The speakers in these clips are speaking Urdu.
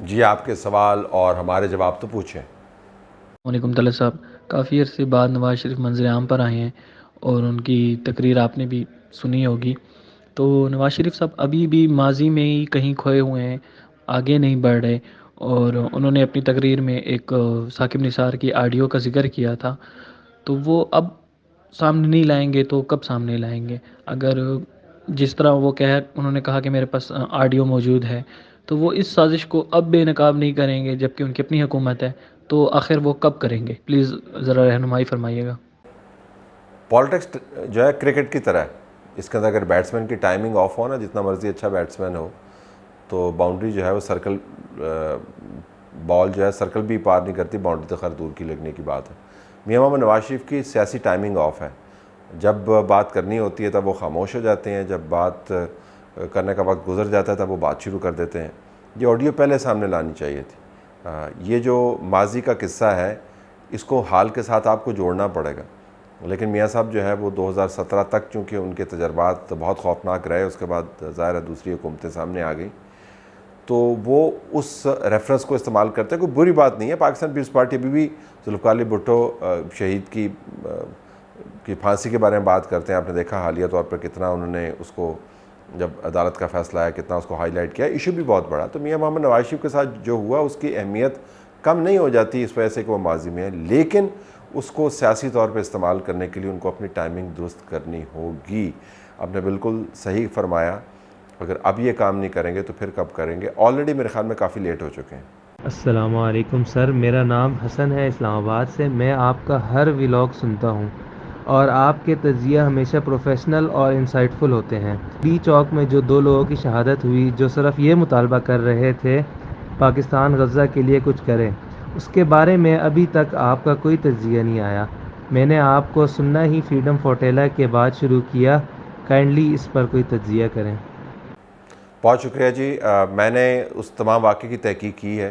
جی آپ کے سوال اور ہمارے جواب تو پوچھیں۔ وعلیکم طلعت صاحب، کافی عرصے بعد نواز شریف منظر عام پر آئے ہیں اور ان کی تقریر آپ نے بھی سنی ہوگی۔ تو نواز شریف صاحب ابھی بھی ماضی میں ہی کہیں کھوئے ہوئے ہیں، آگے نہیں بڑھ رہے، اور انہوں نے اپنی تقریر میں ایک ثاقب نثار کی آڈیو کا ذکر کیا تھا، تو وہ اب سامنے نہیں لائیں گے تو کب سامنے لائیں گے؟ اگر جس طرح انہوں نے کہا کہ میرے پاس آڈیو موجود ہے، تو وہ اس سازش کو اب بے نقاب نہیں کریں گے جبکہ ان کی اپنی حکومت ہے، تو آخر وہ کب کریں گے؟ پلیز ذرا رہنمائی فرمائیے گا۔ پالیٹکس جو ہے کرکٹ کی طرح ہے، اس کے اندر اگر بیٹسمین کی ٹائمنگ آف ہو نا، جتنا مرضی اچھا بیٹسمین ہو، تو باؤنڈری جو ہے وہ سرکل، بال جو ہے سرکل بھی پار نہیں کرتی، باؤنڈری تو خیر دور کی لگنے کی بات ہے۔ میاں محمد نواز شریف کی سیاسی ٹائمنگ آف ہے، جب بات کرنی ہوتی ہے تب وہ خاموش ہو جاتے ہیں، جب بات کرنے کا وقت گزر جاتا ہے تب وہ بات شروع کر دیتے ہیں۔ یہ آڈیو پہلے سامنے لانی چاہیے تھی۔ یہ جو ماضی کا قصہ ہے اس کو حال کے ساتھ آپ کو جوڑنا پڑے گا، لیکن میاں صاحب جو ہے وہ 2017 تک چونکہ ان کے تجربات بہت خوفناک رہے، اس کے بعد ظاہر ہے دوسری حکومتیں سامنے آ گئیں، تو وہ اس ریفرنس کو استعمال کرتے ہیں۔ کوئی بری بات نہیں ہے، پاکستان پیپلز پارٹی ابھی بھی ذوالفقار علی بھٹو شہید کی پھانسی کے بارے میں بات کرتے ہیں۔ آپ نے دیکھا حالیہ طور پر کتنا انہوں نے اس کو، جب عدالت کا فیصلہ آیا، کتنا اس کو ہائی لائٹ کیا، ایشو بھی بہت بڑا۔ تو میاں محمد نواز شریف کے ساتھ جو ہوا اس کی اہمیت کم نہیں ہو جاتی اس وجہ سے کہ وہ ماضی میں ہے، لیکن اس کو سیاسی طور پہ استعمال کرنے کے لیے ان کو اپنی ٹائمنگ درست کرنی ہوگی۔ آپ نے بالکل صحیح فرمایا، اگر اب یہ کام نہیں کریں گے تو پھر کب کریں گے؟ آلریڈی میرے خیال میں کافی لیٹ ہو چکے ہیں۔ السلام علیکم سر، میرا نام حسن ہے، اسلام آباد سے۔ میں آپ کا ہر ولاگ سنتا ہوں اور آپ کے تجزیہ ہمیشہ پروفیشنل اور انسائٹ فل ہوتے ہیں۔ ڈی چوک میں جو 2 لوگوں کی شہادت ہوئی، جو صرف یہ مطالبہ کر رہے تھے پاکستان غزہ کے لیے کچھ کرے، اس کے بارے میں ابھی تک آپ کا کوئی تجزیہ نہیں آیا۔ میں نے آپ کو سننا ہی فریڈم فوٹیلا کے بعد شروع کیا، کائنڈلی اس پر کوئی تجزیہ کریں۔ بہت شکریہ جی۔ میں نے اس تمام واقعے کی تحقیق کی ہے۔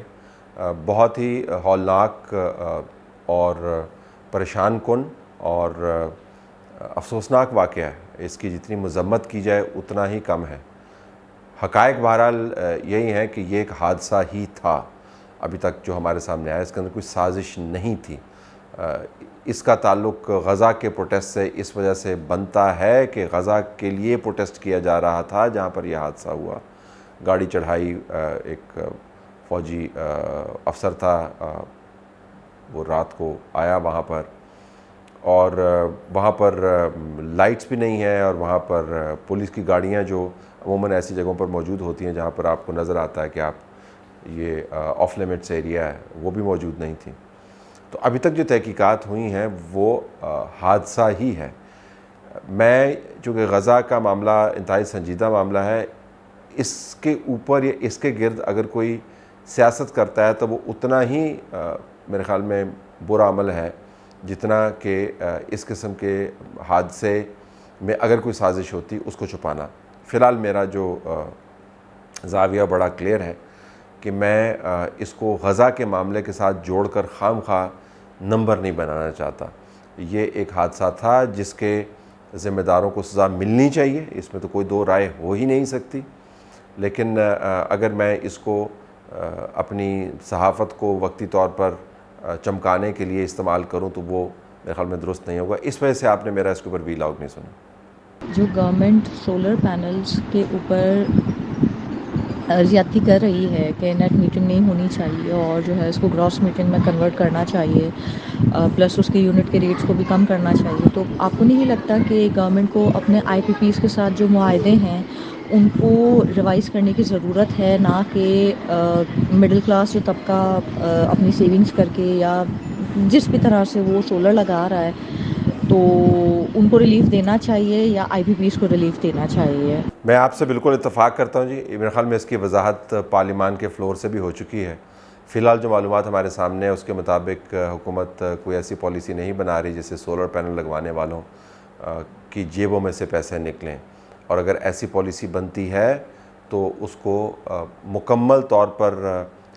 بہت ہی ہولناک اور پریشان کن اور افسوسناک واقعہ ہے، اس کی جتنی مذمت کی جائے اتنا ہی کم ہے۔ حقائق بہرحال یہی ہیں کہ یہ ایک حادثہ ہی تھا، ابھی تک جو ہمارے سامنے آیا، اس کے اندر کوئی سازش نہیں تھی۔ اس کا تعلق غزہ کے پروٹیسٹ سے اس وجہ سے بنتا ہے کہ غزہ کے لیے پروٹیسٹ کیا جا رہا تھا جہاں پر یہ حادثہ ہوا۔ گاڑی چڑھائی، ایک فوجی افسر تھا، وہ رات کو آیا وہاں پر، اور وہاں پر لائٹس بھی نہیں ہیں، اور وہاں پر پولیس کی گاڑیاں جو عموماً ایسی جگہوں پر موجود ہوتی ہیں جہاں پر آپ کو نظر آتا ہے کہ آپ یہ آف لیمٹس ایریا ہے، وہ بھی موجود نہیں تھی۔ تو ابھی تک جو تحقیقات ہوئی ہیں وہ حادثہ ہی ہے۔ میں چونکہ غزہ کا معاملہ انتہائی سنجیدہ معاملہ ہے، اس کے اوپر یا اس کے گرد اگر کوئی سیاست کرتا ہے تو وہ اتنا ہی میرے خیال میں برا عمل ہے جتنا کہ اس قسم کے حادثے میں اگر کوئی سازش ہوتی اس کو چھپانا۔ فی الحال میرا جو زاویہ بڑا کلیئر ہے کہ میں اس کو غزہ کے معاملے کے ساتھ جوڑ کر خام خواہ نمبر نہیں بنانا چاہتا۔ یہ ایک حادثہ تھا جس کے ذمہ داروں کو سزا ملنی چاہیے، اس میں تو کوئی دو رائے ہو ہی نہیں سکتی، لیکن اگر میں اس کو اپنی صحافت کو وقتی طور پر چمکانے کے لیے استعمال کروں تو وہ میرے خیال میں درست نہیں ہوگا۔ اس وجہ سے آپ نے میرا اس کے اوپر وی لاگ نہیں سنا۔ جو گورنمنٹ سولر پینلز کے اوپر زیادتی کر رہی ہے کہ نیٹ میٹرنگ نہیں ہونی چاہیے اور جو ہے اس کو گراس میٹرنگ میں کنورٹ کرنا چاہیے، پلس اس کے یونٹ کے ریٹس کو بھی کم کرنا چاہیے، تو آپ کو نہیں لگتا کہ گورنمنٹ کو اپنے آئی پی پیز کے ساتھ جو معاہدے ہیں ان کو ریوائز کرنے کی ضرورت ہے، نہ کہ مڈل کلاس جو طبقہ اپنی سیونگز کر کے یا جس بھی طرح سے وہ سولر لگا رہا ہے تو ان کو ریلیف دینا چاہیے یا آئی پی پیز کو ریلیف دینا چاہیے؟ میں آپ سے بالکل اتفاق کرتا ہوں جی۔ میرے خیال میں اس کی وضاحت پارلیمان کے فلور سے بھی ہو چکی ہے۔ فی الحال جو معلومات ہمارے سامنے ہیں اس کے مطابق حکومت کوئی ایسی پالیسی نہیں بنا رہی جس سے سولر پینل لگوانے والوں کی جیبوں میں سے پیسے نکلیں، اور اگر ایسی پالیسی بنتی ہے تو اس کو مکمل طور پر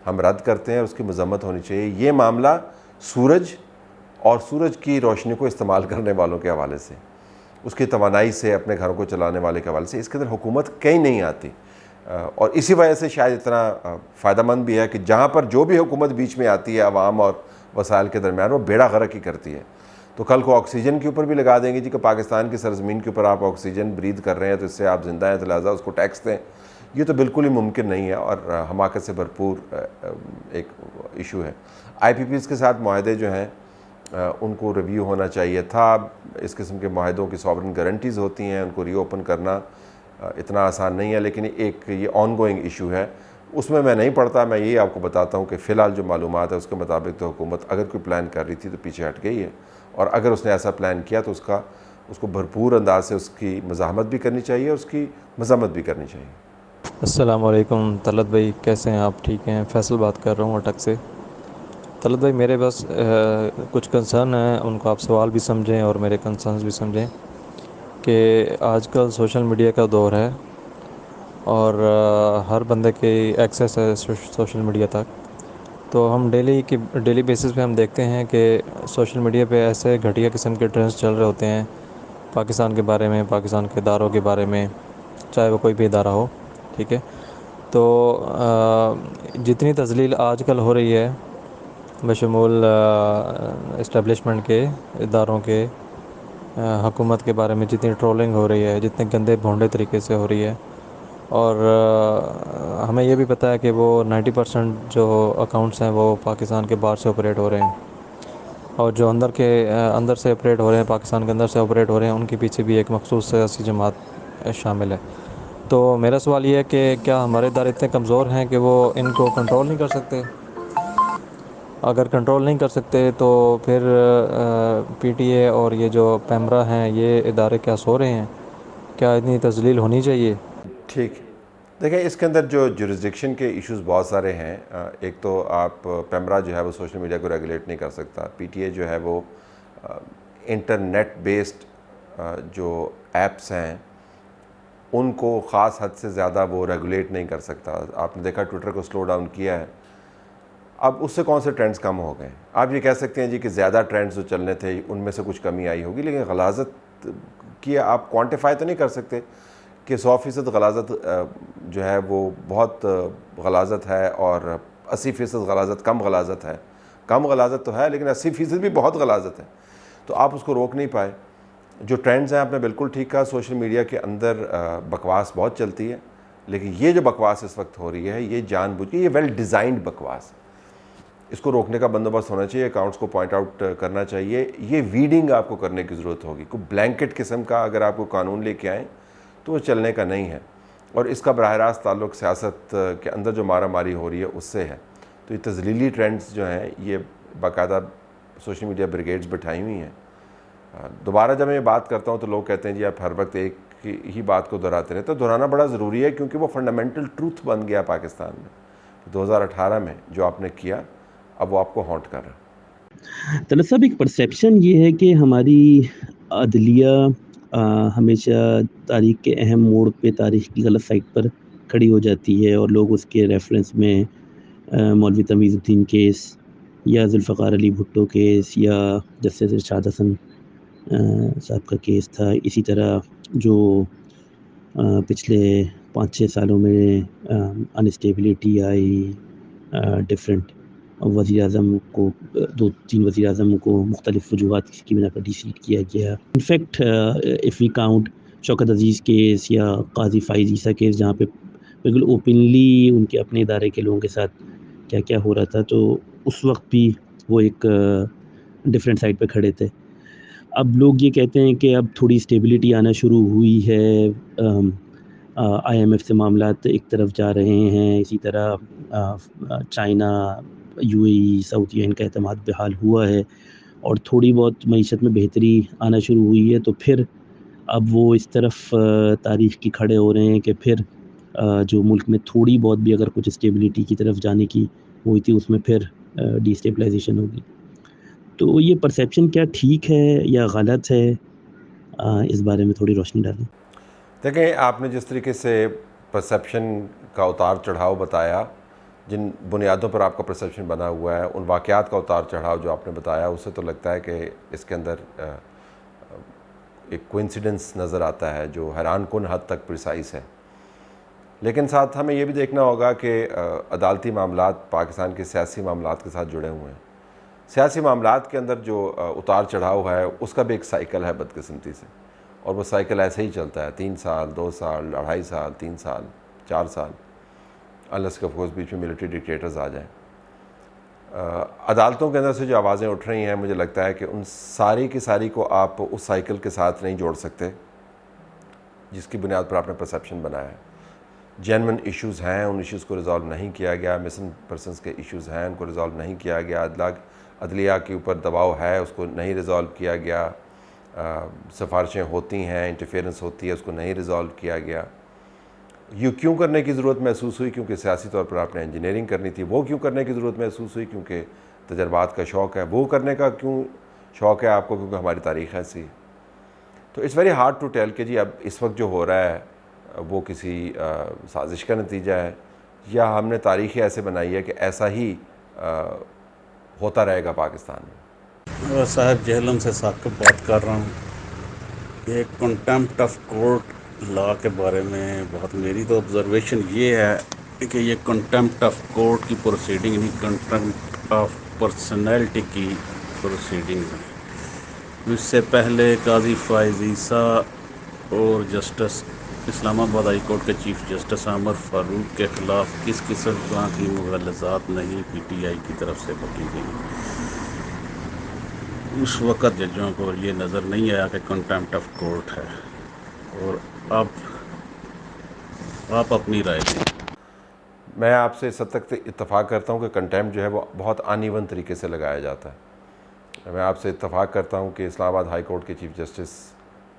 ہم رد کرتے ہیں، اس کی مذمت ہونی چاہیے۔ یہ معاملہ سورج اور سورج کی روشنی کو استعمال کرنے والوں کے حوالے سے، اس کی توانائی سے اپنے گھروں کو چلانے والے کے حوالے سے، اس کے اندر حکومت کہیں نہیں آتی۔ اور اسی وجہ سے شاید اتنا فائدہ مند بھی ہے کہ جہاں پر جو بھی حکومت بیچ میں آتی ہے عوام اور وسائل کے درمیان وہ بیڑا غرق ہی کرتی ہے. تو کل کو آکسیجن کے اوپر بھی لگا دیں گے جی کہ پاکستان کی سرزمین کے اوپر آپ آکسیجن برید کر رہے ہیں تو اس سے آپ زندہ ہیں تو لہٰذا اس کو ٹیکس دیں. یہ تو بالکل ہی ممکن نہیں ہے اور حماقت سے بھرپور ایک ایشو ہے. آئی پی پیز کے ساتھ معاہدے جو ہیں ان کو ریویو ہونا چاہیے تھا. اس قسم کے معاہدوں کی ساورن گارنٹیز ہوتی ہیں, ان کو ری اوپن کرنا اتنا آسان نہیں ہے, لیکن ایک یہ آن گوئنگ ایشو ہے. اس میں نہیں پڑھتا, میں یہی آپ کو بتاتا ہوں کہ فی الحال جو معلومات ہے اس کے مطابق تو حکومت اگر کوئی پلان کر رہی تھی تو پیچھے ہٹ گئی ہے, اور اگر اس نے ایسا پلان کیا تو اس کو بھرپور انداز سے اس کی مزاحمت بھی کرنی چاہیے اور اس کی مذمت بھی کرنی چاہیے. السلام علیکم طلعت بھائی, کیسے ہیں آپ؟ ٹھیک ہیں؟ فیصل بات کر رہا ہوں اٹک سے. طلعت بھائی میرے بس کچھ کنسرن ہیں, ان کو آپ سوال بھی سمجھیں اور میرے کنسرنز بھی سمجھیں کہ آج کل سوشل میڈیا کا دور ہے اور ہر بندے کی ایکسیس ہے سوشل میڈیا تک. تو ہم ڈیلی بیسس پہ ہم دیکھتے ہیں کہ سوشل میڈیا پہ ایسے گھٹیا قسم کے ٹرینڈز چل رہے ہوتے ہیں پاکستان کے بارے میں, پاکستان کے اداروں کے بارے میں, چاہے وہ کوئی بھی ادارہ ہو. ٹھیک ہے, تو جتنی تذلیل آج کل ہو رہی ہے بشمول اسٹیبلشمنٹ کے, اداروں کے, حکومت کے بارے میں جتنی ٹرولنگ ہو رہی ہے, جتنے گندے بھونڈے طریقے سے ہو رہی ہے, اور ہمیں یہ بھی پتہ ہے کہ وہ 90% جو اکاؤنٹس ہیں وہ پاکستان کے باہر سے آپریٹ ہو رہے ہیں, اور جو اندر سے آپریٹ ہو رہے ہیں, پاکستان کے اندر سے آپریٹ ہو رہے ہیں, ان کے پیچھے بھی ایک مخصوص سیاسی جماعت شامل ہے. تو میرا سوال یہ ہے کہ کیا ہمارے ادارے اتنے کمزور ہیں کہ وہ ان کو کنٹرول نہیں کر سکتے؟ اگر کنٹرول نہیں کر سکتے تو پھر پی ٹی اے اور یہ جو پیمرا ہیں یہ ادارے کیا سو رہے ہیں؟ کیا اتنی تذلیل ہونی چاہیے؟ ٹھیک, دیکھیں اس کے اندر جو جورسڈکشن کے ایشوز بہت سارے ہیں. ایک تو آپ پیمرا جو ہے وہ سوشل میڈیا کو ریگولیٹ نہیں کر سکتا. پی ٹی اے جو ہے وہ انٹرنیٹ بیسڈ جو ایپس ہیں ان کو خاص حد سے زیادہ وہ ریگولیٹ نہیں کر سکتا. آپ نے دیکھا ٹویٹر کو سلو ڈاؤن کیا ہے, اب اس سے کون سے ٹرینڈز کم ہو گئے؟ آپ یہ کہہ سکتے ہیں جی کہ زیادہ ٹرینڈز جو چلنے تھے ان میں سے کچھ کمی آئی ہوگی, لیکن غلاظت کی آپ کوانٹیفائی تو نہیں کر سکتے کہ 100% غلاظت جو ہے وہ بہت غلاظت ہے اور 80% غلاظت کم غلاظت ہے. کم غلاظت تو ہے لیکن 80% بھی بہت غلاظت ہے, تو آپ اس کو روک نہیں پائے. جو ٹرینڈز ہیں آپ نے بالکل ٹھیک کہا, سوشل میڈیا کے اندر بکواس بہت چلتی ہے, لیکن یہ جو بکواس اس وقت ہو رہی ہے یہ جان بوجھ کے, یہ ویل ڈیزائنڈ بکواس, اس کو روکنے کا بندوبست ہونا چاہیے, اکاؤنٹس کو پوائنٹ آؤٹ کرنا چاہیے. یہ ویڈنگ آپ کو کرنے کی ضرورت ہوگی. کوئی بلینکٹ قسم کا اگر آپ کو قانون لے کے آئیں تو وہ چلنے کا نہیں ہے, اور اس کا براہ راست تعلق سیاست کے اندر جو مارا ماری ہو رہی ہے اس سے ہے. تو یہ تذلیلی ٹرینڈز جو ہیں یہ باقاعدہ سوشل میڈیا بریگیڈز بٹھائی ہوئی ہیں. دوبارہ جب میں یہ بات کرتا ہوں تو لوگ کہتے ہیں جی آپ ہر وقت ایک ہی بات کو دہراتے رہتے. تو دہرانا بڑا ضروری ہے کیونکہ وہ فنڈامنٹل ٹروتھ بن گیا پاکستان میں. 2018 میں جو آپ نے کیا اب وہ آپ کو ہانٹ کر رہا ہے. طلعت صاحب, ایک پرسیپشن یہ ہے کہ ہماری عدلیہ ہمیشہ تاریخ کے اہم موڑ پہ تاریخ کی غلط سائٹ پر کھڑی ہو جاتی ہے, اور لوگ اس کے ریفرنس میں مولوی تمیز الدین کیس یا ذوالفقار علی بھٹو کیس یا جسٹس ارشاد حسن صاحب کا کیس تھا, اسی طرح جو پچھلے 5-6 سالوں میں انسٹیبلٹی آئی, ڈفرینٹ وزیر اعظم کو 2-3 وزیر اعظم کو مختلف وجوہات کی بنا پر ڈی سیٹ کیا گیا. In fact if we count Shaukat Aziz case یا قاضی فائز عیسیٰ کیس جہاں پہ بالکل اوپنلی ان کے اپنے ادارے کے لوگوں کے ساتھ کیا کیا ہو رہا تھا, تو اس وقت بھی وہ ایک ڈفرینٹ سائڈ پہ کھڑے تھے. اب لوگ یہ کہتے ہیں کہ اب تھوڑی اسٹیبلٹی آنا شروع ہوئی ہے, آئی ایم ایف سے معاملات ایک طرف جا رہے ہیں, اسی طرح چائنا, یو اے ای, سعودیہ, ان کا اعتماد بحال ہوا ہے اور تھوڑی بہت معیشت میں بہتری آنا شروع ہوئی ہے. تو پھر اب وہ اس طرف تاریخ کی کھڑے ہو رہے ہیں کہ پھر جو ملک میں تھوڑی بہت بھی اگر کچھ اسٹیبلٹی کی طرف جانے کی ہوئی تھی اس میں پھر ڈی اسٹیبلائزیشن ہوگی. تو یہ پرسیپشن کیا ٹھیک ہے یا غلط ہے, اس بارے میں تھوڑی روشنی ڈالیں. دیکھیں آپ نے جس طریقے سے پرسیپشن کا اتار چڑھاؤ بتایا, جن بنیادوں پر آپ کا پرسیپشن بنا ہوا ہے, ان واقعات کا اتار چڑھاؤ جو آپ نے بتایا, اس سے تو لگتا ہے کہ اس کے اندر ایک کوئنسیڈنس نظر آتا ہے جو حیران کن حد تک پریسائز ہے. لیکن ساتھ ہمیں یہ بھی دیکھنا ہوگا کہ عدالتی معاملات پاکستان کے سیاسی معاملات کے ساتھ جڑے ہوئے ہیں. سیاسی معاملات کے اندر جو اتار چڑھاؤ ہے اس کا بھی ایک سائیکل ہے بدقسمتی سے, اور وہ سائیکل ایسے ہی چلتا ہے, 3 سال 2 سال 2.5 سال 3 سال 4 سال, انلیس کہ افکورس بیچ میں ملٹری ڈکٹیٹرز آ جائیں. عدالتوں کے اندر سے جو آوازیں اٹھ رہی ہیں, مجھے لگتا ہے کہ ان ساری کی ساری کو آپ اس سائیکل کے ساتھ نہیں جوڑ سکتے جس کی بنیاد پر آپ نے پرسیپشن بنایا ہے. جینون ایشوز ہیں, ان ایشوز کو ریزالو نہیں کیا گیا. مسنگ پرسنس کے ایشوز ہیں, ان کو ریزالو نہیں کیا گیا. عدلیہ کے اوپر دباؤ ہے, اس کو نہیں ریزالو کیا گیا. سفارشیں ہوتی ہیں, انٹرفیئرنس ہوتی ہے, اس کو نہیں ریزالو کیا گیا. یہ کیوں کرنے کی ضرورت محسوس ہوئی؟ کیونکہ سیاسی طور پر آپ نے انجینئرنگ کرنی تھی. وہ کیوں کرنے کی ضرورت محسوس ہوئی؟ کیونکہ تجربات کا شوق ہے. وہ کرنے کا کیوں شوق ہے آپ کو؟ کیونکہ ہماری تاریخ ایسی ہے. تو it's very hard to tell کہ جی اب اس وقت جو ہو رہا ہے وہ کسی سازش کا نتیجہ ہے, یا ہم نے تاریخ ایسے بنائی ہے کہ ایسا ہی ہوتا رہے گا پاکستان میں. صاحب جہلم سے ثاقب بات کر رہا ہوں. یہ کنٹمپٹ آف کورٹ لا کے بارے میں بہت میری تو آبزرویشن یہ ہے کہ یہ کنٹمپٹ آف کورٹ کی پروسیڈنگ نہیں, کنٹمپٹ آف پرسنالٹی کی پروسیڈنگ ہے. اس سے پہلے قاضی فائز عیسیٰ اور جسٹس اسلام آباد ہائی کورٹ کے چیف جسٹس عامر فاروق کے خلاف کس قسم کی مغالطات نہیں پی ٹی آئی کی طرف سے بکی گئی. اس وقت ججوں کو یہ نظر نہیں آیا کہ کنٹمپٹ آف کورٹ ہے, اور اب آپ اپنی رائے دیں. میں آپ سے اس حد تک اتفاق کرتا ہوں کہ کنٹمپٹ جو ہے وہ بہت ان ایون طریقے سے لگایا جاتا ہے. میں آپ سے اتفاق کرتا ہوں کہ اسلام آباد ہائی کورٹ کے چیف جسٹس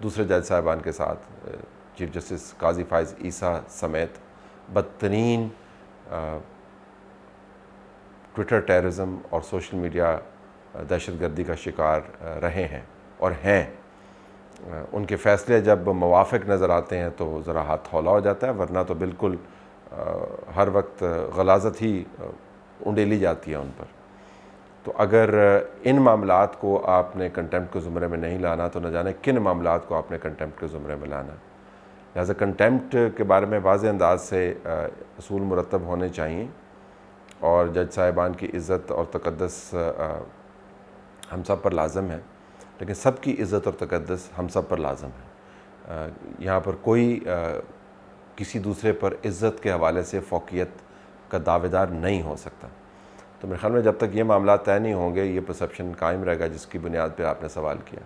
دوسرے جج صاحبان کے ساتھ, چیف جسٹس قاضی فائز عیسیٰ سمیت, بدترین ٹویٹر ٹیررزم اور سوشل میڈیا دہشت گردی کا شکار رہے ہیں اور ہیں. ان کے فیصلے جب موافق نظر آتے ہیں تو ذرا ہاتھ ہولا ہو جاتا ہے, ورنہ تو بالکل ہر وقت غلاظت ہی انڈیلی جاتی ہے ان پر. تو اگر ان معاملات کو آپ نے کنٹمپٹ کے زمرے میں نہیں لانا تو نہ جانے کن معاملات کو آپ نے کنٹمپٹ کے زمرے میں لانا. لہٰذا کنٹمپٹ کے بارے میں واضح انداز سے اصول مرتب ہونے چاہیے, اور جج صاحبان کی عزت اور تقدس ہم سب پر لازم ہے, لیکن سب کی عزت اور تقدس ہم سب پر لازم ہے. یہاں پر کوئی کسی دوسرے پر عزت کے حوالے سے فوقیت کا دعوے دار نہیں ہو سکتا. تو میرے خیال میں جب تک یہ معاملات طے نہیں ہوں گے, یہ پرسیپشن قائم رہے گا جس کی بنیاد پہ آپ نے سوال کیا.